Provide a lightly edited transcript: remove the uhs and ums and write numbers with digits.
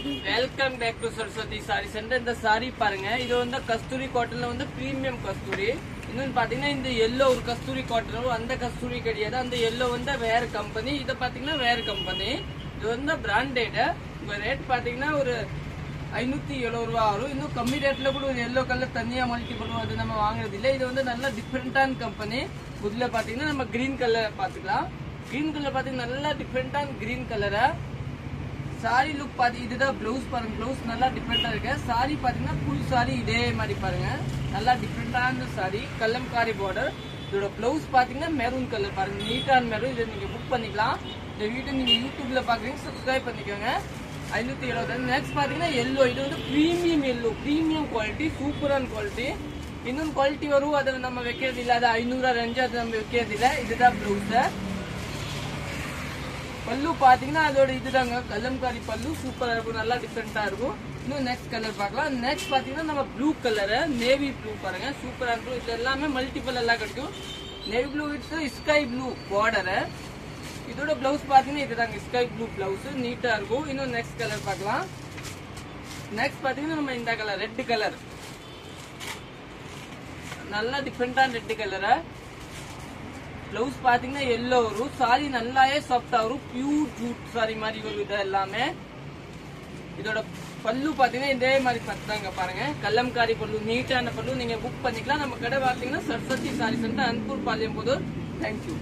Welcome back to Saraswathi sari centre. இந்த சாரி பாருங்க, இது வந்து கஸ்தூரி காட்டன்ல வந்து பிரீமியம் கஸ்தூரி. இன்னொன்னு பாத்தீங்கன்னா இந்த எல்லோ ஒரு கஸ்தூரி காட்டன், அந்த கஸ்தூரி கிடையாது. அந்த எல்லோ வந்து வேற கம்பெனி, இதை பாத்தீங்கன்னா வேற கம்பெனி. இது வந்து பிராண்டட். உங்க ரேட் பாத்தீங்கன்னா ஒரு 570 ரூபா வரும். இன்னும் கம்மி ரேட்ல கூட ஒரு எல்லோ கலர் தனியா மல்டி பண்ணுவோம், அது நம்ம வாங்குறது இல்லை. இது வந்து நல்ல டிஃபரெண்டான கம்பெனி. முதல்ல பாத்தீங்கன்னா நம்ம கிரீன் கலர் பாத்துக்கலாம். கிரீன் கலர் பாத்தீங்கன்னா நல்லா டிஃபரெண்டான கிரீன் கலரா. சாரி லுக் பாத்தி இதுதான் பிளவுஸ் பாருங்க. பிளவுஸ் நல்லா டிஃபரெண்டா இருக்கு. சாரி பாத்தீங்கன்னா ஃபுல் சாரி இதே மாதிரி பாருங்க, நல்லா டிஃபரெண்டான சாரி. கலம்காரி பார்டர். இதோட பிளவுஸ் பாத்தீங்கன்னா மெரூன் கலர் பாருங்க, நீட்டான மெரூன். இதை நீங்க புக் பண்ணிக்கலாம். இந்த வீட்டை நீங்க யூடியூப்ல பாக்குறீங்க, சப்ஸ்கிரைப் பண்ணிக்கோங்க. 570. நெக்ஸ்ட் பாத்தீங்கன்னா எல்லோ. இது வந்து பிரீமியம் எல்லோ, பிரீமியம் குவாலிட்டி, சூப்பரான குவாலிட்டி. இன்னொன்று குவாலிட்டி வரும், அதை நம்ம வைக்கிறது இல்லை. அது 500 ரேஞ்சு, அது நம்ம வைக்கிறது இல்லை. இதுதான் பிளவுஸ். பல்லு பாத்தீங்கன்னா அதோட இதுதாங்க கலம்காரி பல்லு. சூப்பரா இருக்கும், நல்லா டிஃபரெண்டா இருக்கும். இன்னும் நெக்ஸ்ட் கலர் பார்க்கலாம். நெக்ஸ்ட் பாத்தீங்கன்னா நம்ம ப்ளூ கலர், நேவி ப்ளூ பாருங்க, சூப்பரா இருக்கும். இது எல்லாமே மல்டிபிள் எல்லாம் கிடைக்கும். Navy blue with sky blue border. இதோட பிளவுஸ் பாத்தீங்கன்னா இதுதாங்க ஸ்கை ப்ளூ பிளவுஸ், நீட்டா இருக்கும். இன்னும் நெக்ஸ்ட் கலர் பார்க்கலாம். நெக்ஸ்ட் பாத்தீங்கன்னா நம்ம இந்த கலர் ரெட் கலர், நல்லா டிஃபரெண்டான ரெட் கலர். பிளவுஸ் பாத்தீங்கன்னா எல்லோ வரும். சாரி நல்லாவே சாஃப்டா வரும், பியூர் ஜூட் சாரி மாதிரி வரும். இது எல்லாமே இதோட பல்லு பாத்தீங்கன்னா இதே மாதிரி பார்த்தாங்க பாருங்க, கல்லம்காரி பல்லு, நீட்டான பல்லு. நீங்க புக் பண்ணிக்கலாம். நம்ம கடை பாத்தீங்கன்னா சரஸ்வதி சாரி சென்டர், அன்பூர் பாளையம் புதூர். தேங்க்யூ.